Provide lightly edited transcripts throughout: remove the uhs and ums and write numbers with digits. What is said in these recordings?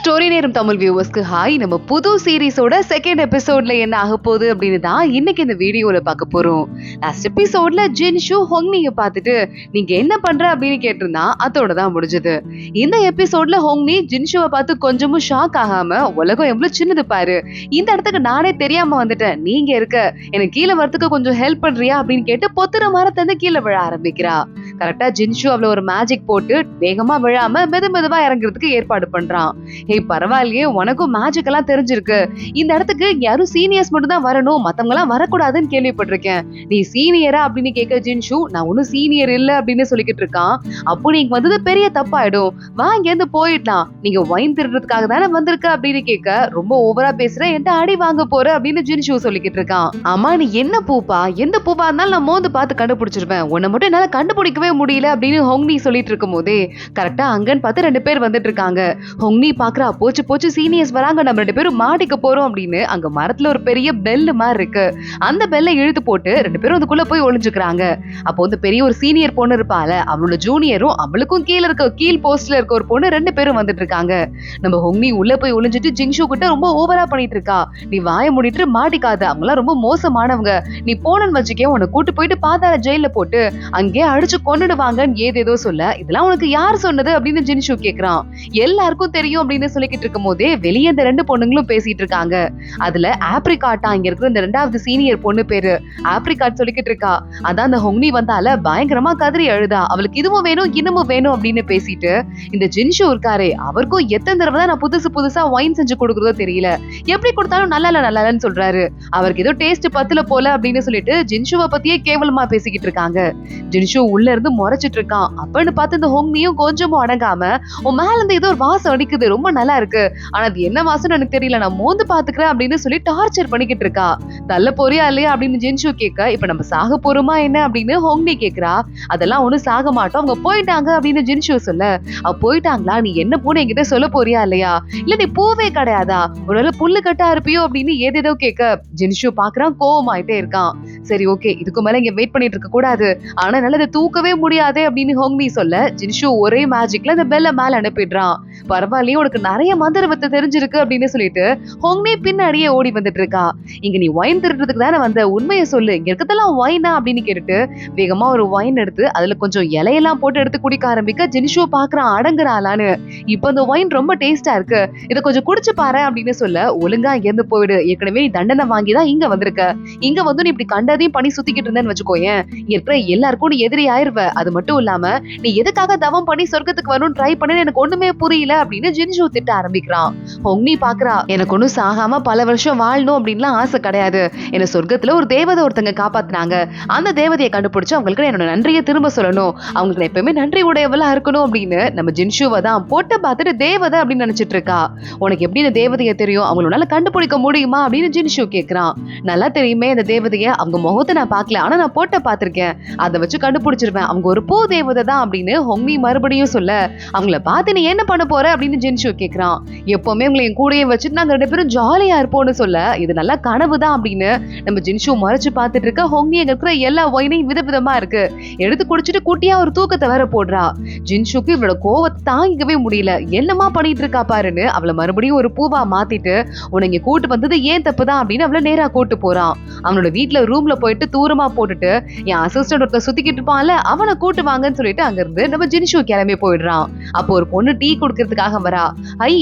Story நேரம் Tamil வியூவர்ஸ்க்கு hi. நம்ம புது சீரிஸோட செகண்ட் எபிசோட்ல என்ன ஆக போகுது அப்படின்னு தான் இன்னைக்கு இந்த வீடியோல பார்க்க போறோம். லாஸ்ட் எபிசோட்ல ஜின்ஷு ஹோங்னியை பார்த்துட்டு நீங்க என்ன பண்ற அப்படின்னு கேட்டிருந்தா அதோட தான் முடிஞ்சது. இந்த எபிசோட்ல ஹோங்னி ஜின்ஷுவை பார்த்து கொஞ்சமும் ஷாக் ஆகாம உலகம் எவ்வளவு சின்னது பாரு, இந்த இடத்துக்கு நானே தெரியாம வந்துட்டேன், நீங்க இருக்க எனக்கு கீழே வரத்துக்கு கொஞ்சம் ஹெல்ப் பண்றியா அப்படின்னு கேட்டு பொத்துற மரத்தை கீழே விழ ஆரம்பிக்கிறா. கரெக்டா ஜின்ஷு அவள ஒரு மேஜிக் போட்டு வேகமா விழாம மெதுவா இறங்குறதுக்கு ஏற்பாடு பண்றான். ஏய் பரவாயில்லையே, உனக்கும் மேஜிக் எல்லாம் தெரிஞ்சிருக்கு, இந்த இடத்துக்கு யாரும் சீனியர்ஸ் மட்டும் தான் வரணும், மத்தவங்க எல்லாம் வரக்கூடாதுன்னு கேள்விப்பட்டிருக்கேன், நீ சீனியரா அப்படின்னு கேட்க ஜின்ஷு நான் ஒன்னும் சீனியர் இல்ல அப்படின்னு சொல்லிக்கிட்டு இருக்கான். அப்போ நீங்க வந்தது பெரிய தப்பாயிடும், வா இங்க இருந்து போயிடலாம், நீங்க வைன் திருடுறதுக்காக தானே வந்திருக்க அப்படின்னு கேட்க ரொம்ப ஓவரா பேசுற, என்கிட்ட அடி வாங்க போற அப்படின்னு ஜின்ஷு சொல்லிக்கிட்டு இருக்கான். ஆமா நீ என்ன பூப்பா, எந்த பூப்பா இருந்தாலும் நான் மோந்து பார்த்து கண்டுபிடிச்சிருவேன், உன்னை மட்டும் என்னால கண்டுபிடிக்கவே முடியல அப்படின்னு ஹோங்னி சொல்லிட்டு இருக்கும் போதே கரெக்டா அங்கன்னு பார்த்து 2 பேர் வந்துட்டு இருக்காங்க. ஹோங்னி பாக்குறா, போச்சு சீனியர்ஸ் வராங்க, நம்ம 2 பேரும் மாட்டிக்க போறோம் அப்படின்னு. அங்க மரத்துல ஒரு பெரிய பெல் மாதிரி இருக்கு, அந்த பெல்லை இழுத்து போட்டு 2 பேரும் அதுக்குள்ள போய் ஒளிஞ்சுக்கிறாங்க. அப்போ வந்து பெரிய ஒரு சீனியர் பொண்ணு இருப்பால, அவளோட ஜூனியரும் அவளுக்கும் கீழ் போஸ்ட்ல இருக்க ஒரு பொண்ணு 2 பேரும் வந்துட்டு இருக்காங்க. நம்ம ஹோங்னி உள்ள போய் ஒளிஞ்சிட்டு ஜின்ஷு கிட்ட ரொம்ப ஓவரா பண்ணிட்டு இருக்கா, நீ வாய மூடிட்டு மாட்டிக்காத, அவங்களாம் ரொம்ப மோசமானவங்க, நீ போனன்னு வச்சுக்கே உன்னை கூட்டு போயிட்டு பாதாள ஜெயில போட்டு அங்கே அடிச்சு கொன்னுடுவாங்கன்னு ஏதேதோ சொல்ல, இதெல்லாம் உனக்கு யார் சொன்னது அப்படின்னு ஜின்ஷு கேக்குறான். எல்லாருக்கும் தெரியும் அப்படின்னு சொல்லிக்கிட்டு இருக்கும் போதே வெளியே இந்த 2 பொண்ணுங்களும் பேசிட்டு இருக்காங்க. அதுல ஆப்ரிகாட்டா இங்க இருக்கிற இந்த 2வது சீனியர் பொண்ணு பேரு ஆப்ரிகாட் சொல்லிக்கிட்டு இருக்கா. அதான் அந்த ஹோங்னி வந்தால பயங்கரமா கதறி அழுதா, அவளுக்கு இதுவும் வேணும் இன்னமும் வேணும் அப்படின்னு பேசிட்டு இந்த ஜின்ஷு இருக்காரே, அவருக்கும் எத்தனை தடவை தான் நான் புதுசா ஒயின் செஞ்சு கொடுக்குறதோ தெரியல, எப்படி கொடுத்தாலும் நல்லா இல்லன்னு சொல்றாரு, அவருக்கு ஏதோ டேஸ்ட் பத்துல போல அப்படின்னு சொல்லிட்டு ஜின்ஷுவை பத்தியே கேவலமா பேசிக்கிட்டு இருக்காங்க. ஜின்ஷு உள்ள இருந்து முறைச்சிட்டு இருக்கான். அப்பன்னு பார்த்து இந்த ஹோங்னியும் கொஞ்சமும் அடங்காம, உன் மேல இருந்து ஏதோ ஒரு வாசம் அடிக்குது, ரொம்ப நல்லா இருக்கு, ஆனா அது என்ன வாசம் எனக்கு தெரியல, நான் மோந்து பாத்துக்கிறேன் அப்படின்னு சொல்லி டார்ச்சர் பண்ணிக்கிட்டு இருக்கா. தள்ள போறியா இல்லையா அப்படின்னு ஜின்ஷு கேட்க, இப்ப நம்ம சாக போறோமா என்ன அப்படின்னு ஹோங்னி கேக்குறா. அதெல்லாம் ஒண்ணும் சாக மாட்டோம், அவங்க போயிட்டாங்க அப்படின்னு ஜின்ஷு சொல்ல, போயிட்டாங்களா, நீ என்ன பூனை என்கிட்ட சொல்ல போறியா இல்லையா, இல்ல நீ பூவே கிடையாதா, ஒரு புல்லு கட்டா இருப்பியோ அப்படின்னு ஏதேதோ கேட்க ஜின்ஷு பாக்குறான், கோவமாயிட்டே இருக்கான். சரி ஓகே, இதுக்கு மேல இங்க வெயிட் பண்ணிட்டு இருக்க கூடாது, ஆனா நல்லது தூக்கவே முடியாது அப்படின்னு ஹோங்னி சொல்ல ஜின்ஷு ஒரே மேஜிக்ல அந்த பெல்ல மேல அனுப்பிடுறான். பரவாயில்லையே, உனக்கு நிறைய மந்திரவத்தை தெரிஞ்சிருக்கு அப்படின்னு சொல்லிட்டு ஹோங்னி பின்னாடியே ஓடி வந்துட்டு இருக்கா. இங்க நீ ஒயின் திருடுறதுக்கு தானே வந்த, உண்மையை சொல்லு, இங்க இருக்கதெல்லாம் ஒயினா அப்படின்னு கேட்டுட்டு வேகமா ஒரு ஒயின் எடுத்து அதுல கொஞ்சம் இலையெல்லாம் போட்டு எடுத்து குடிக்க ஆரம்பிக்க ஜின்ஷு பாக்குறான் அடங்குறாளான்னு. இப்ப அந்த ஒயின் ரொம்ப டேஸ்டா இருக்கு, இதை கொஞ்சம் குடிச்சு பாரு அப்படின்னு சொல்ல, ஒழுங்கா இருந்து போயிடு, ஏற்கனவே நீ தண்டனை வாங்கிதான் இங்க வந்திருக்க, இங்க வந்து நீ இப்படி கண்டதையும் பண்ணி சுத்திக்கிட்டு இருந்தேன்னு வச்சுக்கோயேன், இங்க இருக்கிற எல்லாருக்கும் நீ எதிரி ஆயிருவ, அது மட்டும் இல்லாம நீ எதுக்காக தவம் பண்ணி சொர்க்கத்துக்கு வரணும் ட்ரை பண்ணி எனக்கு ஒண்ணுமே புரியல அப்படின்னு ஜின்ஷு திட்ட ஆரம்பிக்கிறான். ஹோங்னி பாக்குறா, எனக்கு ஒண்ணும் சாகாம பல வருஷம் வாழணும் அப்படின்லாம் ஆசை கிடையாது, என்ன சொர்க்கத்துல ஒரு தேவதை ஒருத்தங்க காப்பாத்தினாங்க, அந்த தேவதையை கண்டுபிடிச்சு அவங்களுக்கு என்னோட நன்றியை திரும்ப சொல்லணும், அவங்களுக்கு எப்பவுமே நன்றி உடையவளா இருக்கணும் அப்படின்னு நம்ம ஜின்ஷுவை தான் போட்ட பார்த்துட்டு தேவதை அப்படின்னு நினைச்சிட்டு இருக்கா. உனக்கு எப்படி இந்த தேவதையை தெரியும், அவங்களால கண்டுபிடிக்க முடியுமா அப்படின்னு ஜின்ஷு கேக்குறான். நல்லா தெரியுமே இந்த தேவதைய, அவங்க முகத்தை நான் பார்க்கல, ஆனா நான் போட்ட பார்த்திருக்கேன், அதை வச்சு கண்டுபிடிச்சிருவேன், அவங்க ஒரு பூ தேவதை தான் அப்படின்னு ஹோங்னி மறுபடியும் சொல்ல, அவங்கள பார்த்து நீ என்ன பண்ண போற அப்படின்னு ஜின்ஷு கேக்குறான். எப்பவுமே உங்களை என் கூடயே வச்சுட்டு நாங்க 2 பேரும் ஜாலியா இருப்போம்னு சொல்ல, இது நல்லா கனவு தான் அப்படின்னு நம்ம ஜின்ஷு மறைச்சு பார்த்துட்டு இருக்க. ஹோங்னி இருக்கிற எல்லா ஒயினையும் விதவிதமா இருக்கு எடுத்து குடிச்சிட்டு குட்டியா ஒரு தூக்கத்தை வேற போடுறா. ஜின்ஷுக்கு இவளோட கோவத்தை தாங்கிக்கவே முடியல, என்னமா பண்ணிட்டு இருக்கா பாருன்னு அவளை மறுபடியும் ஒரு பூவா மாத்திட்டு, உன்னை இங்க கூட்டு வந்தது ஏன் தப்புதான் அப்படின்னு அவளை நேரா கூட்டு போறான். அவனோட வீட்டுல ரூம்ல போயிட்டு தூரமா போட்டுட்டு என் அசிஸ்டன்ட் ஒருத்த சுத்திக்கிட்டு இருப்பான்ல அவனை கூட்டு வாங்கன்னு சொல்லிட்டு அங்க இருந்து நம்ம ஜின்ஷு கிளம்பி போயிடுறான். அப்போ ஒரு பொண்ணு டீ குடுக்கறதுக்காக வரா.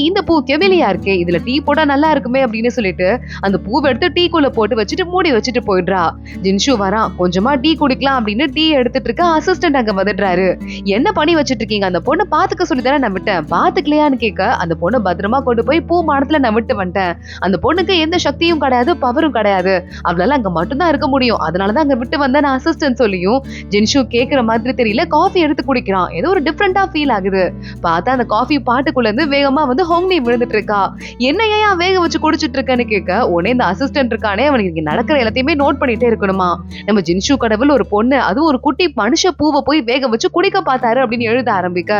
இந்த பூ கெவிலியா இருக்கே, இதுல டீ போட்டா நல்லா இருக்குமே அப்படின்னு சொல்லிட்டு அந்த பூவை எடுத்து டீக்குள்ள போட்டு வச்சுட்டு மூடி வச்சுட்டு போயிடுறா. ஜின்ஷு வரான், கொஞ்சமா டீ குடிக்கலாம் அப்படின்னு டீ எடுத்துட்டு இருக்க. அசிஸ்டன்ட் அங்க வந்துடுறாரு. என்ன பண்ணி வச்சிட்டு இருக்கீங்க, அந்த பொண்ணை பாத்துக்க சொல்லி தானே நான் விட்டேன், பாத்துக்கலையான்னு கேட்க, அந்த பொண்ணை பத்திரமா கொண்டு போய் பூ மாடத்துல நான் விட்டு வந்துட்டேன், அந்த பொண்ணுக்கு எந்த சக்தியும் கிடையாது பவரும் கிடையாது, அவளால அங்க மட்டும்தான் இருக்க முடியும், அதனாலதான் அங்க விட்டு வந்த நான் அசிஸ்டன்ட் சொல்லியும் ஜின்ஷு கேக்குற மாதிரி தெரியல. காஃபி எடுத்து குடிக்கிறான், ஏதோ ஒரு டிஃப்ரெண்டா ஃபீல் ஆகுது. பார்த்தா அந்த காஃபி பாட்டுக்குள்ள இருந்து வேகமா வந்து ஹோங்னி விழுந்துட்டு இருக்கா. என்ன ஏன் வேக வச்சு குடிச்சிட்டு இருக்கன்னு கேட்க, உடனே இந்த அசிஸ்டன்ட் இருக்கானே அவனுக்கு நடக்கிற எல்லாத்தையுமே நோட் பண்ணிட்டே இருக்கணுமா. நம்ம ஜின்ஷு கடவுள் ஒரு பொண்ணு, அதுவும் ஒரு குட்டி மனுஷ பூவை போய் வேக வச்சு குடிக்க பார்த்தாரு அப்படின்னு எழுத ஆரம்பிக்க,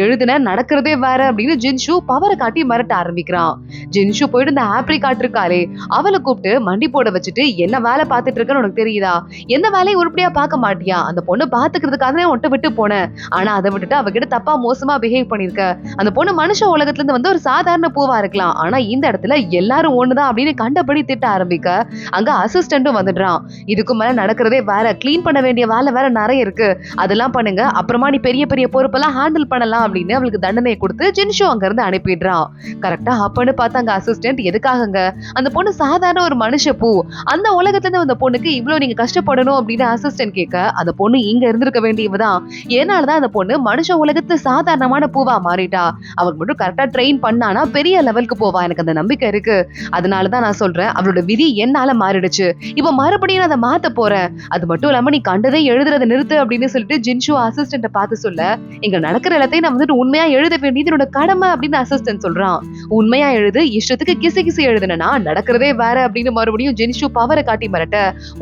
எழுதுன நடக்கிறதே வேற அப்படின்னு ஜின்ஷு பவரை காட்டி மிரட்ட ஆரம்பிக்கிறான். ஜின்ஷு போயிட்டு இந்த ஆப்ரிகாட் இருக்காளே அவளை கூப்பிட்டு மண்டி போட வச்சுட்டு என்ன வேலை பார்த்துட்டு இருக்கன்னு உனக்கு தெரியுதா, எந்த வேலையை உருப்படியா பார்க்க மாட்டியா, அந்த பொண்ணு பாத்துக்கிறதுக்காக உன்ட்ட விட்டு போனேன், ஆனா அதை விட்டுட்டு அவகிட்ட தப்பா மோசமா பிஹேவ் பண்ணிருக்க, அந்த பொண்ணு மனுஷ உலகத்துல இருந்து வந்து ஒரு சாதாரண பூவா இருக்கலாம், ஆனா இந்த இடத்துல எல்லாரும் ஒண்ணுதான் அப்படின்னு கண்டபடி திட்ட ஆரம்பிக்க அங்க அசிஸ்டன்ட்டும் வந்துடுறான். இதுக்கு மேல நடக்கிறதே வேற, கிளீன் பண்ண வேண்டிய வேலை வேற நிறைய இருக்கு, அதெல்லாம் பண்ணுங்க, அப்புறமா நீ பெரிய பெரிய பொறுப்பெல்லாம் ஹேண்டில் பண்ணலாம் அப்படின்னு அவளுக்கு தண்டனையை கொடுத்து ஜின்ஷு அங்க இருந்து அனுப்பிடுறான். கரெக்டா அப்பன்னு பார்த்தா அங்க அசிஸ்டன்ட் எதுக்காகங்க, அந்த பொண்ணு சாதாரண ஒரு மனுஷ பூ, அந்த உலகத்துல இருந்து அந்த பொண்ணுக்கு இவ்வளவு நீங்க கஷ்டப்படணும் அப்படின்னு அசிஸ்டன்ட் கேட்க அந்த பொண்ணு இங்க இருந்திருக்க வேண்டியவதான், ஏனாலதான் அந்த பொண்ணு மனுஷ உலகத்து சாதாரணமான பூவா மாறிட்டா, அவளுக்கு மட்டும் கரெக்டா ட்ரெயின் பண்ணானா பெரிய லெவலுக்கு போவா, எனக்கு அந்த நம்பிக்கை இருக்கு, அதனாலதான் நான் சொல்றேன் அவளோட விதி என்னால மாறிடுச்சு, இப்ப மறுபடியும் நான் அதை மாத்த போறேன், அது மட்டும் இல்லாம நீ கண்டதை எழுதுறதை நிறுத்து அப்படின்னு சொல்லிட்டு ஜின்ஷு அசிஸ்டன்ட பார்த்து சொல்ல, இங்க நடக்கிற எல்லாத்தையும் நான் வந்துட்டு உண்மையா எழுத வேண்டியது என்னோட கடமை அப்படின்னு அசிஸ்டன்ட் சொல்றான். உண்மையா எழுது, இஷ்டத்துக்கு கிசு கிசு எழுதுனா நடக்கிறதே வேற அப்படின்னு மறுபடியும் ஜின்ஷு பவரை காட்டி மிரட்ட,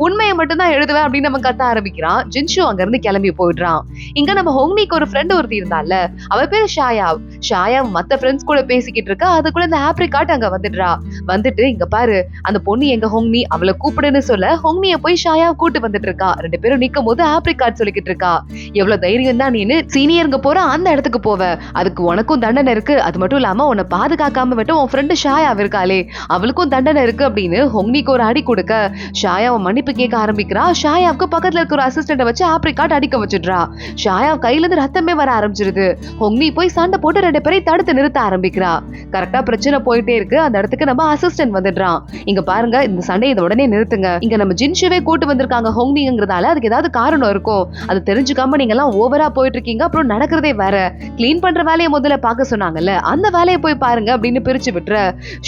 உண்மையை மட்டும் தான் எழுதுவேன் அப்படின்னு நம்ம கத்த ஆரம்பிக்கிறான். ஜின்ஷு அங்க இருந்து கிளம்பி போயிடுறான். இங்க நம்ம ஹோங்னிக்கு ஒரு ஃப்ரெண்ட் ஒருத்தி இருந்தால, அவ பேரு ஷாயாவ். ஷாயாவ் மத்த ஃப்ரெண்ட்ஸ் கூட பேசிக்கிட்டு இருக்கா, அதுக்குள்ள இந்த ஆப்ரிகாட் அங்க வந்துடுறா. வந்துட்டு இங்க பாரு அந்த பொண்ணு எங்க ஹோங்னி, அவளை கூப்பிடுன்னு சொல்ல ஹோங்னிய போய் ஷாயாவ் கூட்டு வந்துட்டு இருக்கா. ரெண்டு பேரும் நிக்கும் போது ஆப்ரிகாட் சொல்லிக்கிட்டு இருக்கா, எவ்வளவு தைரியம் தான் நீனு சீனியருங்க போற அந்த இடத்துக்கு போவ, அதுக்கு உனக்கும் தண்டனை இருக்கு, அது மட்டும் இல்லாம உன்னை பாதுகாக்காம விட்டு உன் ஃப்ரெண்டு ஷாயாவ் இருக்காளே அவளுக்கும் தண்டனை இருக்கு அப்படின்னு ஹோங்னிக்கு ஒரு அடி கொடுக்க ஷாயாவ் மன்னிப்பு கேட்க ஆரம்பிக்கிறா. ஷாயாவுக்கு பக்கத்துல இருக்க ஒரு அசிஸ்டன்ட வச்சு ஆப்ரிகாட் அடிக்க வச்சிடுறா. ஷாயாவ் கையில இருந்து ரத்தமே வர ஆரம்பிச்சிருது. ஹோங்னி போய் சண்டை போட்டு ரெண்டு பேரையும் தடுத்து நிறுத்த ஆரம்பிக்கிறா. கரெக்டா பிரச்சனை போயிட்டே இருக்கு. அந்த இடத்துக்கு நம்ம அசிஸ்டன்ட் வந்துடுறான். இங்க பாருங்க இந்த சண்டை இதை உடனே நிறுத்துங்க, இங்க நம்ம ஜின்ஷுவே கூட்டு வந்திருக்காங்க ஹோங்னிங்கிறதால அதுக்கு ஏதாவது காரணம் இருக்கும், அது தெரிஞ்சுக்காம நீங்க எல்லாம் ஓவரா போயிட்டு இருக்கீங்க, அப்புறம் நடக்கிறதே வேற, கிளீன் பண்ற வேலையை முதல்ல பார்க்க சொன்னாங்கல்ல அந்த வேலையை போய் பாருங்க அப்படின்னு பிரிச்சு விட்டுற.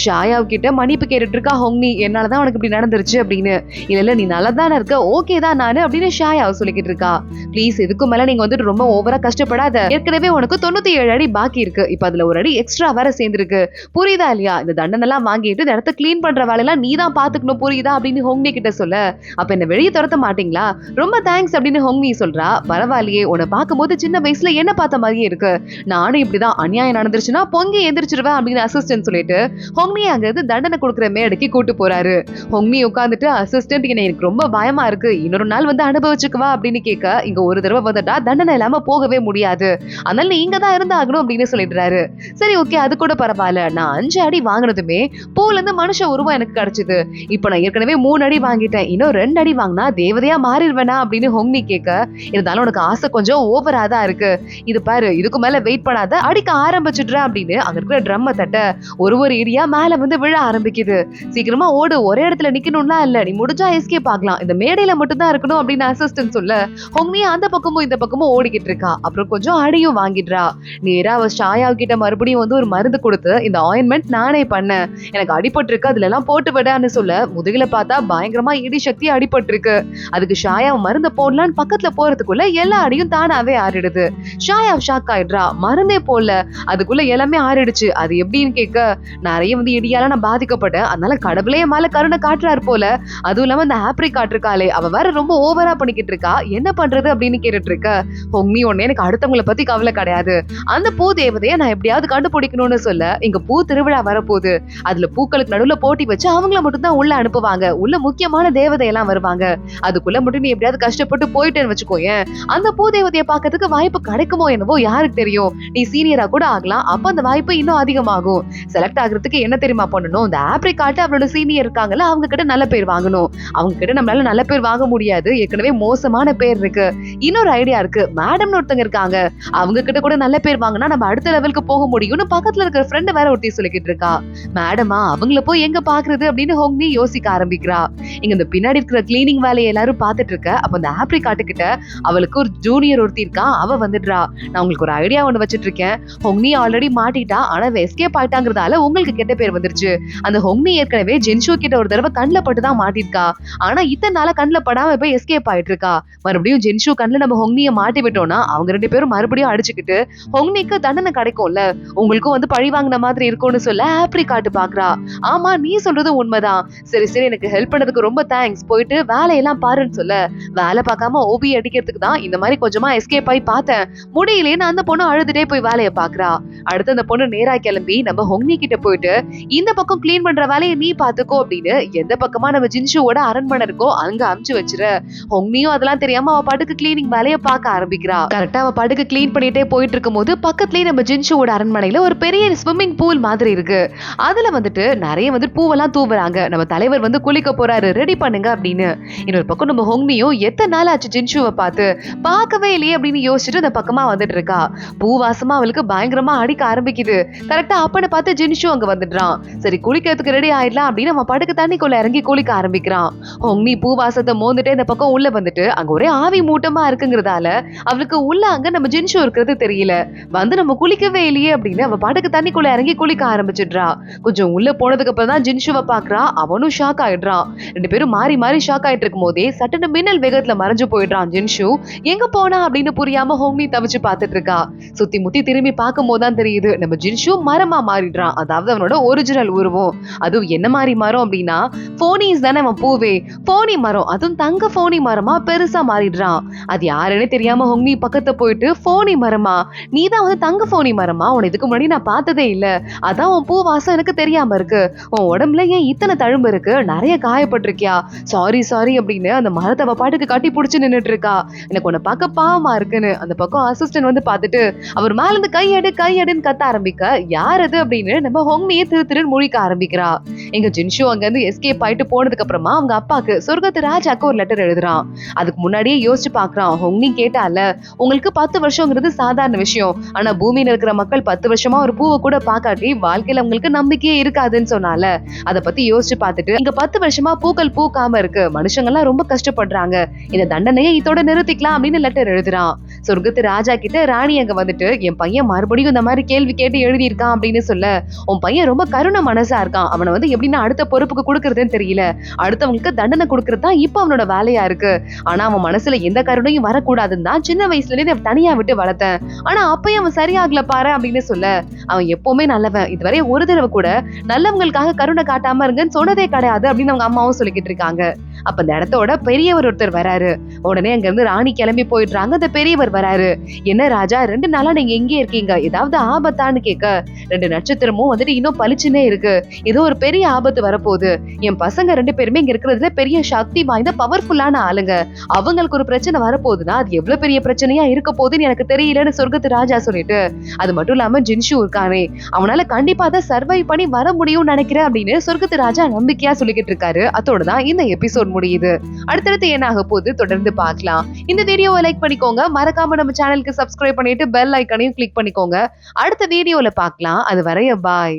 ஷாயாவ் கிட்ட மன்னிப்பு கேட்டுட்டு இருக்கா ஹோங்னி, என்னாலதான் உனக்கு இப்படி நடந்துருச்சு அப்படின்னு. இல்ல நீ நல்லதானே இருக்க, ஓகே தான் நானு அப்படின்னு ஷாயாவ் சொல்லிக்கிட்டு இருக்கா. ப்ளீஸ் இதுக்கு மேல நீங்க வந்துட்டு ரொம்ப ஓவரா கஷ்டப்படாத, ஏற்கனவே உனக்கு 97 அடி பாக்கி இருக்கு, இப்ப அதுல ஒரு அடி எக்ஸ்ட்ரா வேற சேர்ந்துருக்கு, புரியுதா இல்லையா, இந்த தண்டனை எல்லாம் வாங்கிட்டு இந்த இடத்த கிளீன் பண்ற வேலையெல்லாம் நீ தான் பாத்துக்கணும் புரியுதா அப்படின்னு ஹோங்னி கிட்ட சொல்ல, அப்ப என்ன வெளியே துரத்த மாட்டீங்களா, ரொம்ப தேங்க்ஸ் அப்படின்னு ஹோங்னி சொல்றா. பரவாயில்லையே உன்னை பார்க்கும்போது சின்ன வயசுல என்ன பார்த்த மாதிரியே இருக்கு, நானும் இப்படிதான் அநியாயம் நடந்துருச்சுன்னா பொங்கி எந்திரிச்சிருவேன் அப்படின்னு அசிஸ்டன்ட் சொல்லிட்டு ஹோங்னி அங்க இருந்து தண்டனை கொடுக்குற மேடைக்கு கூட்டு போறாரு. ஹோங்னி உட்காந்துட்டு அசிஸ்டன்ட் எனக்கு ரொம்ப பயமா இருக்கு, இன்னொரு நாள் வந்து அனுபவிச்சுக்குவா அப்படின்னு கேட்க, இங்க ஒரு தடவை வந்துட்டா தண்டனை இல்லாம போகவே முடியாது, அதனால நீ இங்க தான் இருந்தாகணும் அப்படின்னு சொல்லிடுறாரு. சரி ஓகே அது கூட பரவாயில்ல, நான் 5 அடி வாங்கினதுமே பூல இருந்து மனுஷ உருவம் எனக்கு கிடைச்சது, இப்ப நான் ஏற்கனவே 3 அடி வாங்கிட்டேன், இன்னும் 2 அடி வாங்கினா தேவதையா மாறிடுவேனா அப்படின்னு ஹோங்னி கேட்க, இருந்தாலும் உனக்கு ஆசை கொஞ்சம் ஓவரா தான் இருக்கு, இது பாரு இதுக்கு மேல வெயிட் பண்ணாத அடிக்க ஆரம்பிச்சுடுற அப்படின்னு அங்க இருக்கிற ட்ரம்ம தட்ட ஒரு இடியா மேல வந்து விழ ஆரம்பிக்குது. சீக்கிரமா ஓடு, ஒரே இடத்துல நிக்கணும்லாம் இல்ல, நீ முடிஞ்சா எஸ்கேப் ஆகலாம், இந்த மேடையில மட்டும் தான் இருக்கணும் அப்படின்னு அசிஸ்டன்ட் சொல்ல ஹோங்னி அந்த பக்கமும் இந்த பக்கமும் ஓடிக்கிட்டு இருக்கா. அப்புறம் கொஞ்சம் அடியும் வாங்கிடுறா. நேரா அவ ஷாயாவ் கிட்ட மறுபடியும் வந்து ஒரு மருந்து கொடுத்து, இந்த ஆயின்மெண்ட் நானே பண்ணேன், எனக்கு அடிபட்டு இருக்கு அதுல எல்லாம் போட்டு விடான்னு சொல்ல, முதுகுல பார்த்தா பயங்கரமா இடி சக்தி அடிபட்டு இருக்கு. அதுக்கு ஷாயாவ் மருந்து போடலான்னு பக்கத்துல போறதுக்குள்ள எல்லா அடியும் தானாவே ஆறிடுது. ஷாயாவ் ஷாக் ஆயிடுறா, மருந்தே போடல அதுக்குள்ள எல்லாமே ஆறிடுச்சு, அது எப்படின்னு கேட்க, நிறைய வந்து இடியால நான் பாதிக்கப்பட்டேன், அதனால கடவுளே மேல கருணை காட்டுறாரு போல, அதுவும் இல்லாம அந்த ஆப்ரிகாட் இருக்காளே அவ வேற ரொம்ப ஓவரா பண்ணிக்கிட்டு இருக்கா, என்ன பண்றது அப்படின்னு கேட்டுட்டு இருக்க. ஹோங்னி ஒண்ணு எனக்கு அடுத்தவங்களை பத்தி கவலை கிடையாது, அந்த பூ தேவதைய நான் எப்படியாவது கண்டுபிடிக்கணும்னு சொல்ல, இங்க பூ திருவிழா வரப்போகுது, அதுல பூக்களுக்கு நடுவுல போட்டி வச்சு அவங்கள மட்டும் தான் உள்ள அனுப்புவாங்க, உள்ள முக்கியமான தேவதையெல்லாம் வருவாங்க, அதுக்குள்ள மட்டும் நீ எப்படியாவது கஷ்டப்பட்டு போயிட்டேன்னு வச்சுக்கோயேன், அந்த பூ தேவதையை பார்க்கறதுக்கு வாய்ப்பு கிடைக்குமோ என்னவோ யாருக்கு தெரியும், நீ சீனியரா கூட ஆகலாம், அப்ப அந்த வாய்ப்பு இன்னும் அதிகமாகும், செலக்ட் ஆகுறதுக்கு என்ன தெரியுமா பண்ணணும், இந்த ஆப்ரிகாட் அவளோட சீனியர் இருக்காங்கல்ல அவங்க கிட்ட நல்ல பேர் வாங்கணும், அவங்க கிட்ட நம்மளால நல்ல பேர் வாங்க முடியாது, ஏற்கனவே மோசமான பேர் இருக்கு, இன்னொரு ஐடியா இருக்கு, மேடம்னு ஒருத்தங்க இருக்காங்க அவங்க கிட்ட கூட நல்ல பேர் வாங்கினா நம்ம அடுத்த லெவலுக்கு போக முடியும்னு பக்கத்துல இருக்கிற ஃப்ரெண்ட் வேற ஒருத்தி சொல்லிக்கிட்டு இருக்கா. மேடமா அவங்கள போய் எங்க பாக்குறது அப்படின்னு ஹோங்னி யோசிக்க ஆரம்பிக்கிறா. இங்க இந்த பின்னாடி இருக்கிற கிளீனிங் வேலையை எல்லாரும் பாத்துட்டு இருக்க. அப்ப அந்த ஆப்ரிகாட்டு கிட்ட அவளுக்கு ஒரு ஜூனியர் ஒருத்தி இருக்கா, அவ வந்துடுறா. நான் உங்களுக்கு ஒரு ஐடியா ஒண்ணு வச்சிட்டு இருக்கேன், ஹோங்னி ஆல்ரெடி மாட்டிட்டா, ஆனா எஸ்கேப் ஆயிட்டாங்கிறதால உங்களுக்கு கெட்ட பேர் வந்துருச்சு, அந்த ஹோங்னி ஏற்கனவே ஜென்ஷு கிட்ட ஒரு தடவை கண்ணில் பட்டுதான் மாட்டிருக்கா, ஆனா இத்தனை நாள கண்ணில் படாம போய் எஸ்கேப் ஆயிட்டு இருக்கா, மறுபடியும் ஜென்ஷு கண்ணில் நம்ம ஹோங்னியை மாட்டி விட்டோம்னா அவங்க 2 பேரும் மறுபடியும் அடிச்சுக்கிட்டு ஹோங்னிக்கு தண்டனை கிடைக்கும்ல, உங்களுக்கும் வந்து பழி வாங்கின மாதிரி இருக்கும்னு சொல்ல ஆப்ரிகாட் பாக்குறா. ஆமா நீ சொல்றது உண்மைதான், சரி சரி எனக்கு ஹெல்ப் பண்ணதுக்கு ரொம்ப தேங்க்ஸ், போயிட்டு வேலையெல்லாம் பாருன்னு சொல்ல, வேலை பார்க்காம ஓபி அடிக்கிறதுக்கு தான் இந்த மாதிரி கொஞ்சமா எஸ்கேப் ஆகி பார்த்தேன், முடியலேன்னு அந்த பொண்ணு அழுதுட்டே போய் வேலையை பாக்குறா. அடுத்து அந்த பொண்ணு நேரா கிளம்பி நம்ம ஹோங்னி கிட்ட போயிட்டு இந்த பக்கம் கிளீன் பண்ற வேலையை நீ பாத்துக்கோ அப்படின்னு எந்த பக்கமா நம்ம ஜின்ஷுவோட அரண்மனை இருக்கோ அங்க அமுச்சு வச்சிரு. ஹொங்னியும் அதெல்லாம் தெரியாம அவ பாட்டுக்கு கிளீனிங் வேலையை பார்க்க ஆரம்பிக்கிறா. கரெக்டா அவ பாட்டுக்கு கிளீன் பண்ணிட்டே போயிட்டு இருக்கும் போது பக்கத்துலயே நம்ம ஜின்ஷுவோட அரண்மனையில ஒரு பெரிய ஸ்விம்மிங் பூல் மாதிரி இருக்கு. அதுல வந்துட்டு நிறைய வந்து பூவெல்லாம் தூவுறாங்க. நம்ம தலைவர் வந்து குளிக்க போறாரு, ரெடி பண்ணுங்க அப்படின்னு. இன்னொரு பக்கம் நம்ம ஹொங்னியும் எத்தனை நாள் ஆச்சு ஜின்ஷுவை பார்த்து பார்க்கவே இல்லையே அப்படின்னு யோசிச்சுட்டு அந்த பக்கமா வந்துட்டு இருக்கா. பூ வாசமா அவளுக்கு பயங்கரமா அடிக்க ஆரம்பிக்குது. கரெக்டா அப்பன்னு பார்த்து ஜின்ஷு அங்க வந்துடுறான். சரி குளிக்கிறதுக்கு ரெடி ஆயிடலாம் அப்படின்னு அவன் படுக்கு தண்ணிக்குள்ள இறங்கி குளிக்க ஆரம்பிக்கிறான். ஹொங்னி பூ வாசத்தை மோந்துட்டே இந்த பக்கம் உள்ள வந்துட்டு அங்க ஒரே ஆவி மூட்டமா இருக்குங்கிறதால அவளுக்கு உள்ள அங்க நம்ம ஜின்ஷு இருக்கிறது தெரியல. வந்து நம்ம குளிக்கவே இல்லையே அப்படின்னு அவ பாட்டுக்கு தண்ணிக்குள்ள இறங்கி குளிக்க ஆரம்பிச்சிடுறா. கொஞ்சம் உள்ள போனதுக்கு அப்புறம் தான் ஜின்ஷுவை பாக்குறா. அவனும் ஷாக் ஆயிடுறான். ரெண்டு பேரும் மாறி மாறி ஷாக் ஆயிட்டு இருக்கும் போதே சட்டுன்னு மின்னல் வேகத்துல மறைஞ்சு போயிடுறான் ஜின்ஷு. எங்க போனா அப்படின்னு புரியாம ஹோங்னி தவிச்சு பாத்துட்டு இருக்கா. சுத்தி முத்தி திரும்பி பார்க்கும் போதுதான் தெரியுது நம்ம ஜின்ஷு மரமா மாறிடுறான். அதாவது அவனோட ஒரிஜினல் உருவம். அதுவும் என்ன மாதிரி மரம் அப்படின்னா போனிஸ் தானே அவன் பூவே. போனி மரம், அதுவும் தங்க போனி மரமா பெருசா மாறிடுறான். அது யாருன்னு தெரியாம ஹோங்னி பக்கத்துல போயிட்டு போனி மரமா, நீதான் வந்து தங்க போனி மரமா, உன இதுக்கு முன்னாடி நான் பார்த்ததே இல்ல, அதான் உன் பூ வாசம் எனக்கு தெரியாம இருக்கு, உன் உடம்புல ஏன் இத்தனை தழும்பு இருக்கு, நிறைய காயப்பட்டிருக்கியா, சாரி சாரி அப்படின்னு அந்த மரத்தை அவ பாட்டுக்கு கட்டி பிடிச்சு நின்னுட்டு இருக்கா. எனக்கு உன்னை பார்க்க பாவமா இருக்குன்னு அந்த பக்கம் அசிஸ்டன்ட் வந்து பார்த்துட்டு அவர் மேல இருந்து கையடுன்னு கத்த ஆரம்பிக்க யார் அது அப்படின்னு நம்ம ஹொங்னியே திருன்னு முழிக்க ஆரம்பிக்கிறா. எங்க ஜின்ஷு அங்க இருந்து எஸ்கேப் ஆயிட்டு போனதுக்கு அப்புறமா அவங்க அப்பாக்கு சொர்க்கத்து ராஜாக்கு ஒரு லெட்டர் எழுதுறான். அதுக்கு முன்னாடியே யோசிச்சு பாக்குறான். ஹொங்னி கேட்டால உங்களுக்கு 10 வருஷங்கிறது சாதாரண விஷயம், ஆனா பூமியில இருக்கிற மக்கள் 10 வருஷமா ஒரு பூவை கூட பாக்காட்டி வாழ்க்கையில உங்களுக்கு நம்பிக்கையே இருக்காதுன்னு சொன்னால அதை பத்தி யோசிச்சு பார்த்துட்டு இங்க 10 வருஷமா பூக்கள் பூக்காம இருக்கு, மனுஷங்க எல்லாம் ரொம்ப கஷ்டப்படுறாங்க, இந்த தண்டனையை இதோட நிறுத்திக்கலாம் அப்படின்னு லெட்டர் எழுதுறான். சொர்க்கத்து ராஜா கிட்ட ராணி அங்க வந்துட்டு என் பையன் மறுபடியும் இந்த மாதிரி கேள்வி கேட்டு எழுதியிருக்கான் அப்படின்னு சொல்ல, உன் பையன் ரொம்ப கருணை மனசா இருக்கான், அவனை வந்து எப்படின்னா அடுத்த பொறுப்புக்கு கொடுக்கறதுன்னு தெரியல, அடுத்தவங்களுக்கு தண்டனை கொடுக்கறது தான் இப்ப அவனோட வேலையா இருக்கு, ஆனா அவன் மனசுல எந்த கருணையும் வரக்கூடாதுன்னு தான் சின்ன வயசுல இருந்து தனியா விட்டு வளர்த்தேன், ஆனா அப்பயும் அவன் சரியாகல பாரு அப்படின்னு சொல்ல, அவன் எப்பவுமே நல்லவன், இதுவரை ஒரு தடவை கூட நல்லவங்களுக்காக கருணை காட்டாம இருங்கன்னு சொன்னதே கிடையாது அப்படின்னு அவங்க அம்மாவும் சொல்லிக்கிட்டு இருக்காங்க. அப்ப அந்த இடத்தோட பெரியவர் ஒருத்தர் வராரு. உடனே அங்க இருந்து ராணி கிளம்பி போயிடுறாங்க. அந்த பெரியவர் வராரு. என்ன ராஜா 2 நாளா நீங்க எங்கே இருக்கீங்க, ஏதாவது ஆபத்தான்னு கேட்க, 2 நட்சத்திரமும் வந்துட்டு இன்னும் பளிச்சுன்னே இருக்கு, ஏதோ ஒரு பெரிய ஆபத்து வரப்போகுது, என் பசங்க 2 பேருமே இங்க இருக்கிறதுல பெரிய சக்தி வாய்ந்த பவர்ஃபுல்லான ஆளுங்க, அவங்களுக்கு ஒரு பிரச்சனை வரப்போகுதுன்னா அது எவ்வளவு பெரிய பிரச்சனையா இருக்க போகுதுன்னு எனக்கு தெரியலன்னு சொர்க்கத்து ராஜா சொல்லிட்டு, அது மட்டும் இல்லாம ஜின்ஷு இருக்கானே அவனால கண்டிப்பா அதை சர்வை பண்ணி வர முடியும்னு நினைக்கிறேன் அப்படின்னு சொர்க்கத்து ராஜா நம்பிக்கையா சொல்லிக்கிட்டு இருக்காரு. அதோட தான் இந்த எபிசோட் முடியுது. அடுத்தடுத்து என்ன ஆக போகுது தொடர்ந்து பார்க்கலாம். இந்த வீடியோவை லைக் பண்ணிக்கோங்க, மறக்காம நம்ம சேனலுக்கு சப்ஸ்கிரைப் பண்ணிட்டு பெல் ஐக்கானையும் கிளிக் பண்ணிக்கோங்க. அடுத்த வீடியோல பார்க்கலாம். அது வரைய பாய்.